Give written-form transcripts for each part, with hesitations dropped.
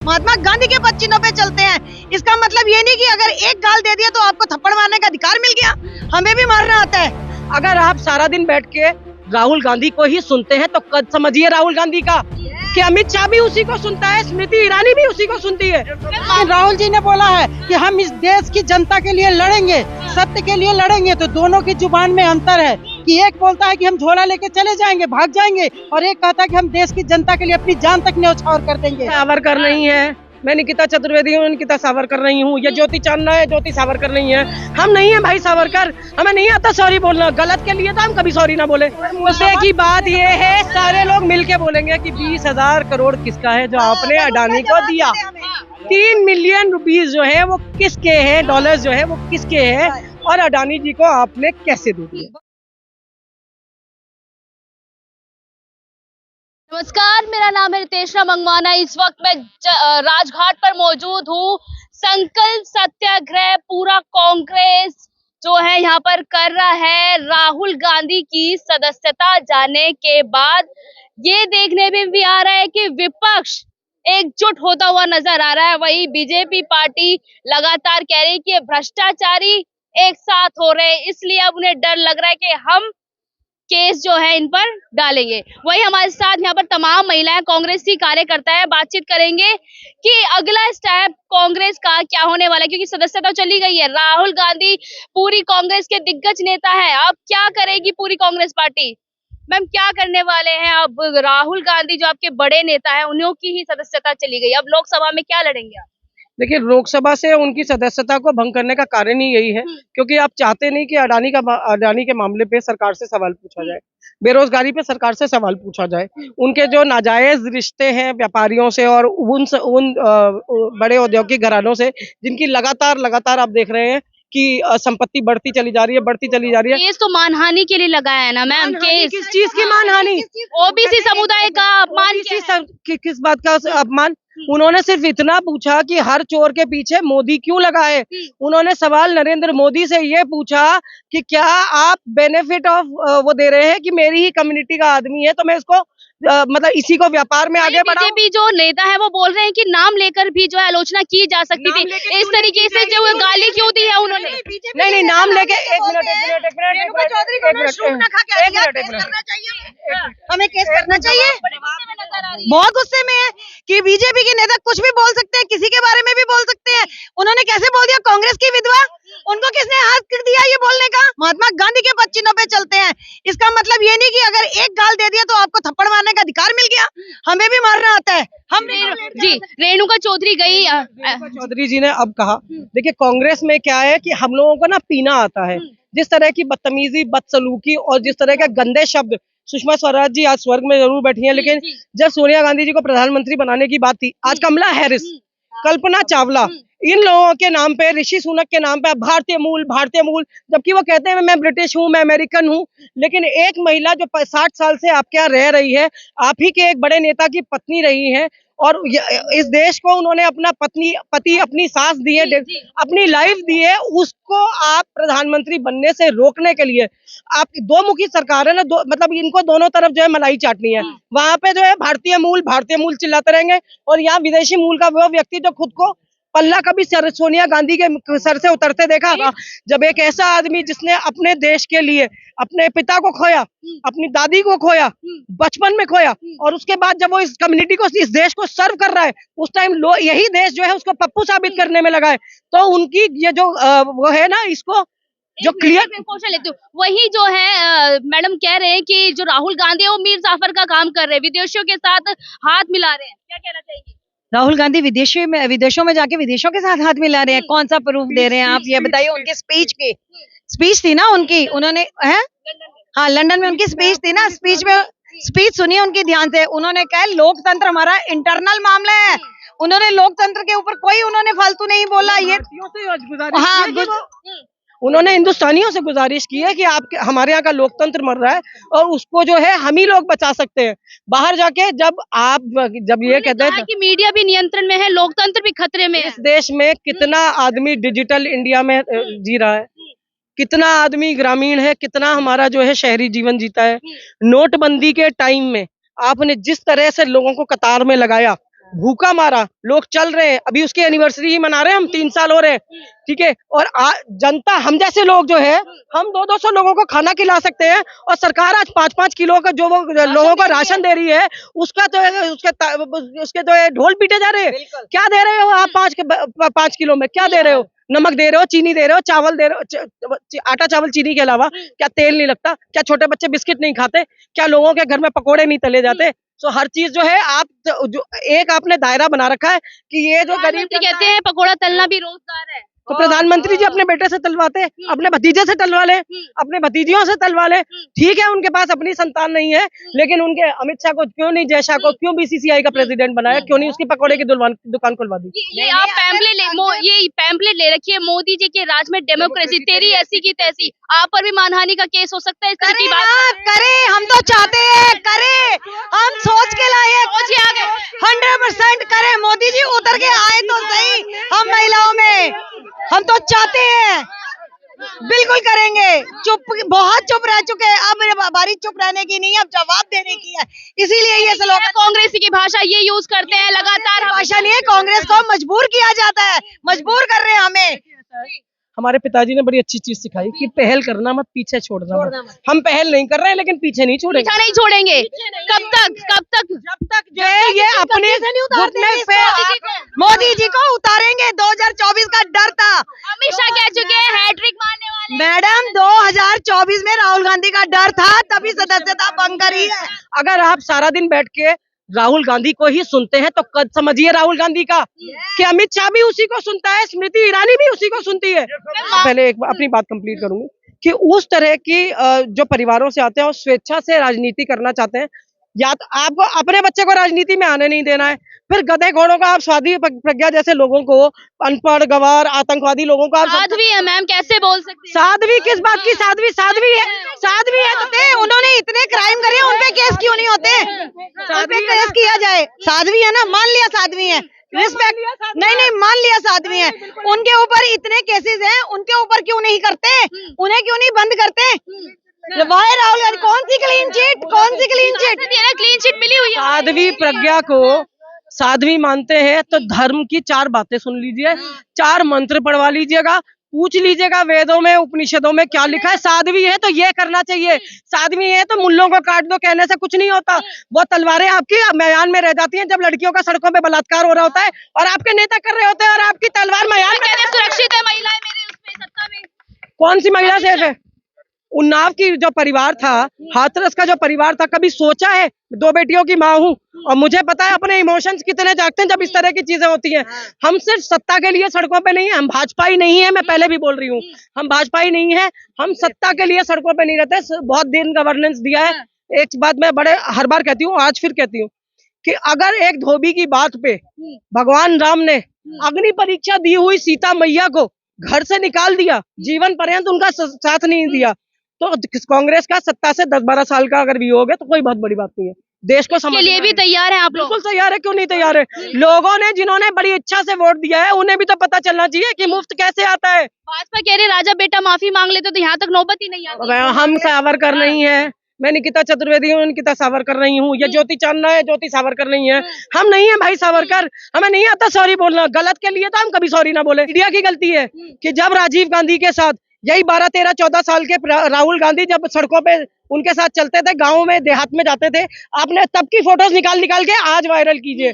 महात्मा गांधी के पद चिन्हों पे चलते हैं। इसका मतलब ये नहीं कि अगर एक गाल दे दिया तो आपको थप्पड़ मारने का अधिकार मिल गया, हमें भी मारना आता है। अगर आप सारा दिन बैठ के राहुल गांधी को ही सुनते हैं तो कद समझिए राहुल गांधी का कि अमित शाह भी उसी को सुनता है, स्मृति ईरानी भी उसी को सुनती है। राहुल जी ने बोला है कि हम इस देश की जनता के लिए लड़ेंगे, सत्य के लिए लड़ेंगे, तो दोनों की जुबान में अंतर है कि एक बोलता है कि हम झोला लेके चले जाएंगे, भाग जाएंगे, और एक कहता है कि हम देश की जनता के लिए अपनी जान तक न्यौछावर कर देंगे। सावरकर नहीं है, मैं निकिता चतुर्वेदी हूँ, निकिता सावरकर नहीं हूँ, ये ज्योति चांदना है, ज्योति सावरकर नहीं है। हम नहीं है भाई सावरकर, हमें नहीं आता सॉरी बोलना, गलत के लिए तो हम कभी सॉरी ना बोले। मुझसे की बात ये है, सारे लोग मिलके बोलेंगे कि 20,000 करोड़ किसका है जो आपने अडानी को दिया। 3 मिलियन रुपीस जो है वो किसके हैं, डॉलर्स जो है वो किसके हैं, और अडानी जी को आपने कैसे दे दिए। नमस्कार, मेरा नाम है रितेशना मंगवाना। इस वक्त मैं राजघाट पर मौजूद हूँ। संकल्प सत्याग्रह पूरा कांग्रेस जो है यहाँ पर कर रहा है। राहुल गांधी की सदस्यता जाने के बाद ये देखने में भी आ रहा है कि विपक्ष एकजुट होता हुआ नजर आ रहा है। वही बीजेपी पार्टी लगातार कह रही है कि भ्रष्टाचारी एक साथ हो रहे हैं, इसलिए अब उन्हें डर लग रहा है कि हम केस जो है इन पर डालेंगे। वही हमारे साथ यहाँ पर तमाम महिलाएं कांग्रेसी कार्यकर्ता है, बातचीत करेंगे कि अगला स्टेप कांग्रेस का क्या होने वाला है, क्योंकि सदस्यता चली गई है। राहुल गांधी पूरी कांग्रेस के दिग्गज नेता है, अब क्या करेगी पूरी कांग्रेस पार्टी? मैम, क्या करने वाले हैं अब? राहुल गांधी जो आपके बड़े नेता है, उन्हों की ही सदस्यता चली गई, अब लोकसभा में क्या लड़ेंगे आप? देखिए, लोकसभा से उनकी सदस्यता को भंग करने का कारण ही यही है, क्योंकि आप चाहते नहीं कि अडानी के मामले पे सरकार से सवाल पूछा जाए, बेरोजगारी पे सरकार से सवाल पूछा जाए, उनके जो नाजायज रिश्ते हैं व्यापारियों से और उन बड़े औद्योगिक घरानों से, जिनकी लगातार आप देख रहे हैं कि संपत्ति बढ़ती चली जा रही है। केस तो मानहानि के लिए लगाया है ना मैम? केस किस चीज की मानहानि? ओबीसी समुदाय का अपमान किस बात का अपमान? उन्होंने सिर्फ इतना पूछा कि हर चोर के पीछे मोदी क्यों लगा है। उन्होंने सवाल नरेंद्र मोदी से ये पूछा कि क्या आप बेनिफिट ऑफ वो दे रहे हैं कि मेरी ही कम्युनिटी का आदमी है तो मैं इसको मतलब इसी को व्यापार में आगे बढ़ाऊं। बीजेपी जो नेता है वो बोल रहे हैं कि नाम लेकर भी जो है आलोचना की जा सकती थी, इस तरीके से जो गाली क्यों दी है उन्होंने? नहीं, नाम लेके एक मिनट हमें केस करना चाहिए। बहुत गुस्से में है कि बीजेपी के नेता कुछ भी बोल सकते हैं, किसी के बारे में भी बोल सकते हैं। उन्होंने कैसे बोल दिया कांग्रेस की विधवा? उनको किसने हक दिया ये बोलने का? महात्मा गांधी के पद चिन्हों पे चलते हैं। इसका मतलब ये नहीं कि अगर एक गाल दे दिया तो आपको थप्पड़ मारने का अधिकार मिल गया, हमें भी मारना आता है। हम जी, रेणुका चौधरी गई। चौधरी जी ने अब कहा, देखिए कांग्रेस में क्या है कि हम लोगों को ना पीना आता है। जिस तरह की बदतमीजी, बदसलूकी और जिस तरह के गंदे शब्द, सुषमा स्वराज जी आज स्वर्ग में जरूर बैठी हैं, लेकिन जब सोनिया गांधी जी को प्रधानमंत्री बनाने की बात थी, आज कमला हैरिस, कल्पना चावला, इन लोगों के नाम पे, ऋषि सुनक के नाम पे भारतीय मूल, जबकि वो कहते हैं मैं ब्रिटिश हूँ, मैं अमेरिकन हूँ। लेकिन एक महिला जो 60 साल से आपके यहाँ रह रही है, आप ही के एक बड़े नेता की पत्नी रही है, और इस देश को उन्होंने अपना पति अपनी सास दी है, अपनी लाइफ दी है, उसको आप प्रधानमंत्री बनने से रोकने के लिए आप दो मुखी सरकार है ना, मतलब इनको दोनों तरफ जो है मलाई चाटनी है। वहां पे जो है भारतीय मूल चिल्लाते रहेंगे, और यहाँ विदेशी मूल का वो व्यक्ति जो खुद को पल्ला कभी सोनिया गांधी के सर से उतरते देखा? जब एक ऐसा आदमी जिसने अपने देश के लिए अपने पिता को खोया, अपनी दादी को खोया, बचपन में खोया, और उसके बाद जब वो इस कम्युनिटी को, इस देश को सर्व कर रहा है, उस टाइम यही देश जो है उसको पप्पू साबित करने में लगा है। तो उनकी ये जो वो है ना, इसको जो क्लियर क्वेश्चन लेती हूँ, वही जो है मैडम कह रहे हैं कि जो राहुल गांधी है वो मीर जाफर का काम कर रहे हैं, विदेशियों के साथ हाथ मिला रहे हैं, क्या कहना चाहिए? राहुल गांधी विदेशों में जाके विदेशों के साथ हाथ मिला रहे हैं, कौन सा प्रूफ दे रहे हैं आप ये बताइए? उनके स्पीच थी ना उनकी, उन्होंने हाँ लंदन में उनकी स्पीच थी ना, स्पीच सुनिए उनकी ध्यान से। उन्होंने कहा लोकतंत्र हमारा इंटरनल मामला है, उन्होंने लोकतंत्र के ऊपर कोई उन्होंने फालतू नहीं बोला। ये उन्होंने हिंदुस्तानियों से गुजारिश की है कि आप हमारे यहाँ का लोकतंत्र मर रहा है और उसको जो है हम ही लोग बचा सकते हैं। बाहर जाके जब ये कहते हैं कि मीडिया भी नियंत्रण में है, लोकतंत्र भी खतरे में है। इस देश में कितना आदमी डिजिटल इंडिया में जी रहा है, कितना आदमी ग्रामीण है, कितना हमारा जो है शहरी जीवन जीता है। नोटबंदी के टाइम में आपने जिस तरह से लोगों को कतार में लगाया, भूखा मारा, लोग चल रहे हैं, अभी उसकी एनिवर्सरी ही मना रहे हैं हम, 3 साल हो रहे हैं, ठीक है। और जनता, हम जैसे लोग जो है, हम 200 लोगों को खाना खिला सकते हैं, और सरकार आज 5-5 किलो का जो वो लोगों को राशन दे रही है, उसका तो उसके तो ढोल पीटे जा रहे हैं। क्या दे रहे हो आप 5 किलो में? क्या दे रहे हो? नमक दे रहे हो, चीनी दे रहे हो, चावल दे रहे हो, आटा चावल चीनी के अलावा क्या तेल नहीं लगता? क्या छोटे बच्चे बिस्किट नहीं खाते? क्या लोगों के घर में पकोड़े नहीं तले जाते? तो हर चीज जो है, आप जो एक आपने दायरा बना रखा है कि ये जो गरीब कहते हैं पकोड़ा तलना भी रोजगार है। तो प्रधानमंत्री जी अपने बेटे से तलवाते, अपने भतीजे से तलवा ले, अपने भतीजियों से तलवा ले। ठीक है, उनके पास अपनी संतान नहीं है, लेकिन उनके अमित शाह को क्यों नहीं, जय शाह को क्यों बीसीसीआई का प्रेसिडेंट बनाया? क्यों नहीं उसकी पकौड़े की दुकान खुलवा दी? ये आप पैम्पलेट ले रखिए, मोदी जी के राज में डेमोक्रेसी, तेरी ऐसी की तैसी, आप पर भी मानहानि का केस हो सकता है इस तरह की बात। करे, हम तो चाहते हैं, करे, हम सोच के लाए, 100% करे, मोदी जी उतर के आए तो सही हम महिलाओं में, हम तो चाहते हैं, बिल्कुल करेंगे। बहुत चुप रह चुके हैं, अब बारी चुप रहने की नहीं है, अब जवाब देने की है। इसीलिए ये लोग कांग्रेसी की भाषा ये यूज करते हैं लगातार। भाषा नहीं है, कांग्रेस को मजबूर किया जाता है, मजबूर कर रहे हैं हमें। हमारे पिताजी ने बड़ी अच्छी चीज सिखाई कि पहल करना मत, पीछे छोड़ना मत। हम पहल नहीं कर रहे हैं, लेकिन पीछे नहीं छोड़ेंगे। पीछा नहीं छोड़ेंगे। कब तक? जब तक जो है ये अपने घुटने पे मोदी जी को उतारेंगे। 2024 का डर था, अमित शाह कह चुके हैं हैट्रिक मारने वाले। मैडम 2024 में राहुल गांधी का डर था, तभी सदस्यता भंग करी है। अगर आप सारा दिन बैठ के राहुल गांधी को ही सुनते हैं तो कद समझिए राहुल गांधी का कि अमित शाह भी उसी को सुनता है, स्मृति ईरानी भी उसी को सुनती है। पहले एक अपनी बात कंप्लीट करूंगी कि उस तरह की जो परिवारों से आते हैं और स्वेच्छा से राजनीति करना चाहते हैं, या तो आपको अपने बच्चे को राजनीति में आने नहीं देना है, फिर गधे घोड़ों का आप स्वाधी प्रज्ञा जैसे लोगों को, अनपढ़ गवार आतंकवादी लोगों को साध्वी है मैम, कैसे बोल सकते हैं? साध्वी किस बात की साध्वी? साध्वी है तो उन्होंने इतने क्राइम करे, उनपे केस क्यों नहीं होते? उनपे केस किया जाए। साध्वी है ना, मान लिया साध्वी है, रिस्पेक्ट नहीं, मान लिया साध्वी है, उनके ऊपर इतने केसेस हैं, उनके ऊपर क्यों नहीं करते? उन्हें क्यों नहीं बंद करते? वाई राहुल गांधी, कौन सी क्लीन चिट? क्लीन चिट मिली हुई है। साध्वी प्रज्ञा को साध्वी मानते हैं तो धर्म की 4 बातें सुन लीजिए, 4 मंत्र पढ़वा लीजिएगा, पूछ लीजिएगा वेदों में उपनिषदों में क्या लिखा है। साध्वी है तो ये करना चाहिए, साध्वी है तो मुल्लों को काट दो कहने से कुछ नहीं होता। वो तलवारें आपकी मयान में रह जाती हैं जब लड़कियों का सड़कों पे बलात्कार हो रहा होता है और आपके नेता कर रहे होते हैं, और आपकी तलवार मयान में। सुरक्षित है महिलाएं मेरे उसमें सत्ता में? कौन सी महिला सेफ है? उन्नाव की जो परिवार था, हाथरस का जो परिवार था, कभी सोचा है? 2 बेटियों की माँ हूँ और मुझे पता है अपने इमोशंस कितने जागते हैं जब इस तरह की चीजें होती हैं। हम सिर्फ सत्ता के लिए सड़कों पे नहीं है, हम भाजपा ही नहीं है, मैं पहले भी बोल रही हूँ, हम भाजपा ही नहीं है, हम सत्ता के लिए सड़कों पे नहीं रहते। बहुत दिन गवर्नेंस दिया है। एक बात मैं हर बार कहती हूँ, आज फिर कहती हूँ कि अगर एक धोबी की बात पे भगवान राम ने अग्नि परीक्षा दी हुई सीता मैया को घर से निकाल दिया, जीवन पर्यंत उनका साथ नहीं दिया, तो कांग्रेस का सत्ता से 10-12 साल का अगर वियोग है तो कोई बहुत बड़ी बात नहीं है। देश को समझने के लिए भी तैयार है आप लोग? बिल्कुल तैयार है, क्यों नहीं तैयार है। लोगों ने जिन्होंने बड़ी इच्छा से वोट दिया है उन्हें भी तो पता चलना चाहिए कि मुफ्त कैसे आता है। भाजपा कह रहे राजा बेटा माफी मांग लेते तो यहाँ तक नौबत ही नहीं आती। हम सावरकर नहीं है, मैं निकिता चतुर्वेदी हूँ, निकिता सावरकर नहीं हूँ, ये ज्योति चांदना है, ज्योति सावरकर नहीं है, हम नहीं है भाई सावरकर। हमें नहीं आता सॉरी बोलना, गलत के लिए तो हम कभी सॉरी ना बोले। इंडिया की गलती है कि जब राजीव गांधी के साथ यही 12-13-14 साल के राहुल गांधी जब सड़कों पे उनके साथ चलते थे, गाँव में देहात में जाते थे, आपने तब की फोटोज निकाल के आज वायरल कीजिए।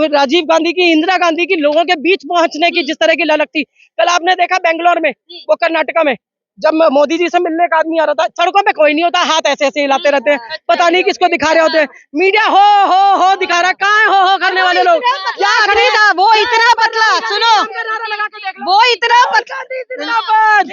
राजीव गांधी की, इंदिरा गांधी की लोगों के बीच पहुंचने की जिस तरह की ललक थी, कल आपने देखा बेंगलोर में, वो कर्नाटका में, जब मोदी जी से मिलने का आदमी आ रहा था, सड़कों पे कोई नहीं होता, हाथ ऐसे ऐसे हिलाते रहते हैं, पता नहीं किसको दिखा रहे होते हैं। मीडिया हो दिखा रहा, कहाँ है हो करने वाले लोग? क्या खरीदा? वो इतना पतला, सुनो, वो इतना पतला, जिंदाबाद।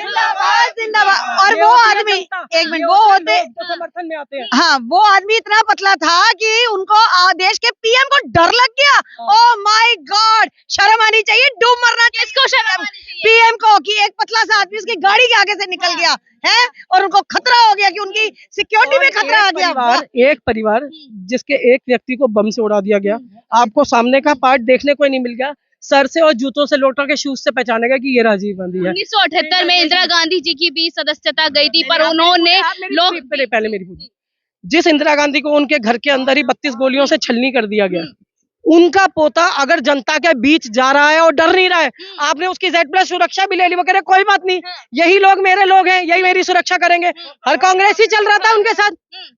और वो आदमी, एक मिनट, वो होते समर्थन में आते हैं। हाँ, वो आदमी इतना पतला था कि उनको देश के पीएम को डर लग गया। ओह माय गॉड, शर्म आनी चाहिए, डूब मरना चाहिए। किसको शर्म आनी चाहिए? पीएम को, कि एक पतला सा आदमी उसकी गाड़ी के आगे से निकल गया है और उनको खतरा हो गया कि उनकी सिक्योरिटी में खतरा आ गया। एक परिवार जिसके एक व्यक्ति को बम से उड़ा दिया गया, आपको सामने का पार्ट देखने को नहीं मिल गया, सर से और जूतों से, लोटों के शूज से पहचानेगा कि ये राजीव गांधी है। 1978 में इंदिरा गांधी जी की भी सदस्यता गई थी, पर उन्होंने लोग पहले मेरी पूरी, जिस इंदिरा गांधी को उनके घर के अंदर ही 32 गोलियों से छलनी कर दिया गया, उनका पोता अगर जनता के बीच जा रहा है और डर नहीं रहा है, आपने उसकी Z+ सुरक्षा भी ले ली, वो कह रहे कोई बात नहीं, यही लोग मेरे लोग हैं, यही मेरी सुरक्षा करेंगे। हर कांग्रेस ही चल रहा था उनके साथ,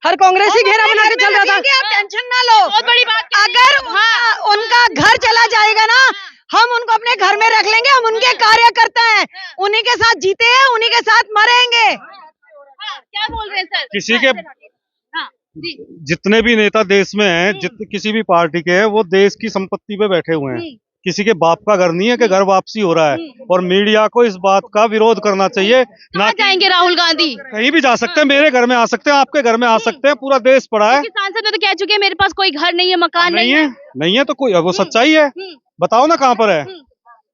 हर कांग्रेस ही घेरा बना के चल रहा था। आप टेंशन ना लो, बहुत बड़ी बात अगर उनका घर चला जाएगा ना, हम उनको अपने घर में रख लेंगे। हम उनके कार्यकर्ता हैं, उन्हीं के साथ जीते हैं, उन्हीं के साथ मरेंगे। क्या बोल रहे हैं सर? किसी के हाँ, जी। जितने भी नेता देश में हैं, किसी भी पार्टी के हैं, वो देश की संपत्ति पे बैठे हुए हैं। किसी के बाप का घर नहीं है कि घर वापसी हो रहा है। और मीडिया को इस बात का विरोध करना चाहिए। कहाँ जाएंगे राहुल गांधी? कहीं भी जा सकते हैं, मेरे घर में आ सकते हैं, आपके घर में आ सकते हैं, पूरा देश पड़ा है। सांसद ने तो कह चुके हैं मेरे पास कोई घर नहीं है, मकान नहीं है, नहीं है तो कोई, वो सच्चाई है। बताओ ना कहाँ पर है,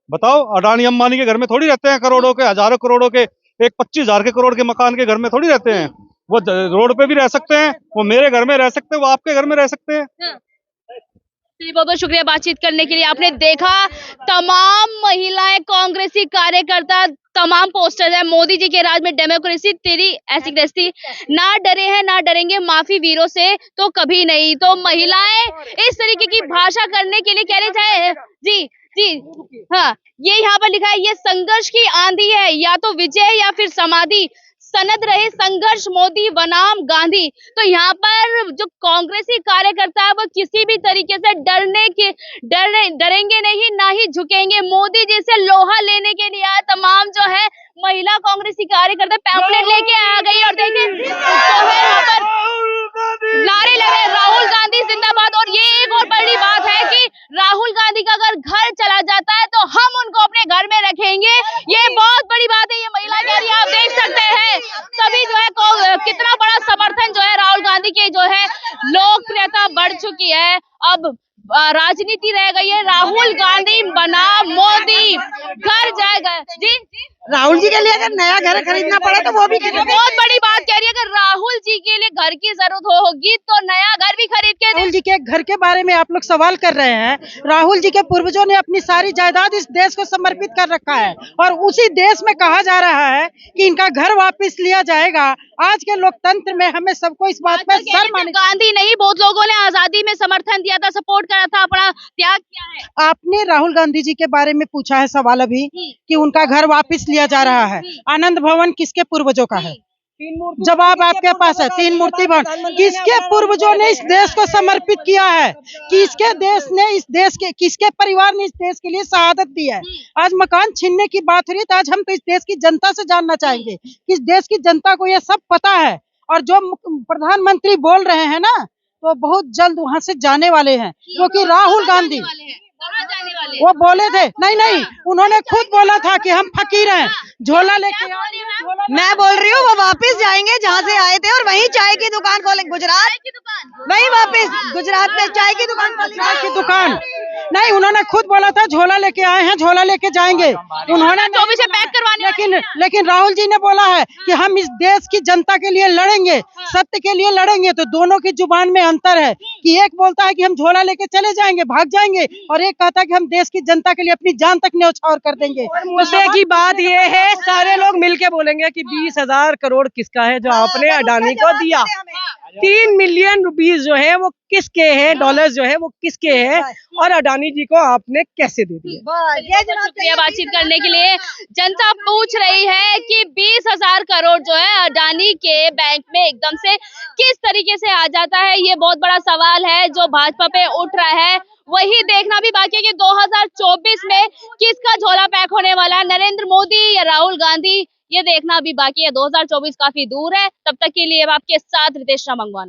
बताओ। अडानी अंबानी के घर में थोड़ी रहते हैं, करोड़ों के, हजारों करोड़ों के, एक 25,000 के करोड़ के मकान के घर में थोड़ी रहते हैं। वो रोड पे भी रह सकते हैं, वो मेरे घर में रह सकते हैं, वो आपके घर में रह सकते हैं। चलिए, बहुत बहुत शुक्रिया बातचीत करने के लिए। आपने देखा तमाम महिलाएं, कांग्रेसी कार्यकर्ता, तमाम पोस्टर है मोदी जी के राज में डेमोक्रेसी तेरी ऐसी गृहस्थी, ना डरे हैं ना डरेंगे माफी वीरों से तो कभी नहीं। तो महिलाएं इस तरीके की भाषा करने के लिए कह रहे चाहे जी जी हाँ, ये यहाँ पर लिखा है, ये संघर्ष की आंधी है, या तो विजय या फिर समाधि, सनद रहे संघर्ष मोदी बनाम गांधी। तो यहाँ पर जो कांग्रेसी कार्यकर्ता है वो किसी भी तरीके से डरेंगे नहीं, ना ही झुकेंगे। मोदी जी से लोहा लेने के लिए तमाम जो है महिला कांग्रेसी कार्यकर्ता पैम्पलेट लेके आ गई और देखिए तो है यहाँ पर नारे लगे राहुल गांधी जिंदाबाद। और ये एक और बड़ी बात है कि राहुल गांधी का अगर घर चला जाता है तो हम उनको अपने घर में रखेंगे। ये बहुत बड़ी बात है, ये महिला कह रही है। आप देख सकते हैं सभी जो है कितना बड़ा समर्थन जो है राहुल गांधी के जो है लोकप्रियता बढ़ चुकी है। अब राजनीति रह गई है, राहुल गांधी बनाम मोदी, घर जाएगा जी। राहुल जी के लिए अगर नया घर खरीदना पड़े तो वो भी बहुत बड़ी बात कह रही है, अगर राहुल जी के लिए घर की जरूरत होगी तो नया घर भी खरीद के राहुल जी के घर के बारे में आप लोग सवाल कर रहे हैं। राहुल जी के पूर्वजों ने अपनी सारी जायदाद इस देश को समर्पित कर रखा है और उसी देश में कहा जा रहा है कि इनका घर वापस लिया जाएगा। आज के लोकतंत्र में हमें सबको इस बात पर सर माने। गांधी नहीं, बहुत लोगों ने आजादी में समर्थन दिया था, सपोर्ट करा था, अपना त्याग किया है। आपने राहुल गांधी जी के बारे में पूछा है सवाल अभी कि उनका घर वापस लिया जा रहा है। आनंद भवन किसके पूर्वजों का है? जवाब आपके पास है, 3 मूर्ति भवन किसके पूर्वजों ने इस देश को समर्पित किया है? किसके देश ने इस देश के, किसके परिवार ने इस देश के लिए शहादत दी है? आज मकान छीनने की बात हो रही है, तो आज हम तो इस देश की जनता से जानना चाहेंगे कि इस देश की जनता को ये सब पता है। और जो प्रधानमंत्री बोल रहे हैं ना, तो बहुत जल्द वहाँ से जाने वाले हैं, क्योंकि राहुल गांधी वो बोले थे, नहीं उन्होंने खुद बोला था कि हम फकीर हैं, झोला लेके। मैं बोल रही हूँ वो वापस जाएंगे जहाँ से आए थे और वहीं चाय की दुकान खोलेंगे। गुजरात की दुकान, वहीं वापस गुजरात में चाय की दुकान खोलेंगे। चाय की दुकान नहीं, उन्होंने खुद बोला था झोला लेके आए हैं, झोला लेके जाएंगे। उन्होंने 24 से पैक करवाने, लेकिन राहुल जी ने बोला है कि हम इस देश की जनता के लिए लड़ेंगे, सत्य के लिए लड़ेंगे। तो दोनों की जुबान में अंतर है कि एक बोलता है कि हम झोला लेके चले जाएंगे, भाग जाएंगे, और एक कहता है कि हम देश की जनता के लिए अपनी जान तक न्यौछावर कर देंगे। मुद्दे की बात ये है, सारे लोग मिलके बोलेंगे कि 20,000 करोड़ किसका है जो आपने अडानी को दिया। 3 मिलियन रुपीस जो है वो किसके हैं, डॉलर्स जो है वो किसके हैं, और अडानी जी को आपने कैसे दे दिया? शुक्रिया बातचीत करने के लिए। जनता पूछ रही है कि 20,000 करोड़ जो है अडानी के बैंक में एकदम से किस तरीके से आ जाता है। ये बहुत बड़ा सवाल है जो भाजपा पे उठ रहा है। वही देखना भी बाकी है कि 2024 में किसका झोला पैक होने वाला है, नरेंद्र मोदी या राहुल गांधी, ये देखना भी बाकी है। 2024 काफी दूर है। तब तक के लिए आपके साथ रितेश मंगवाना।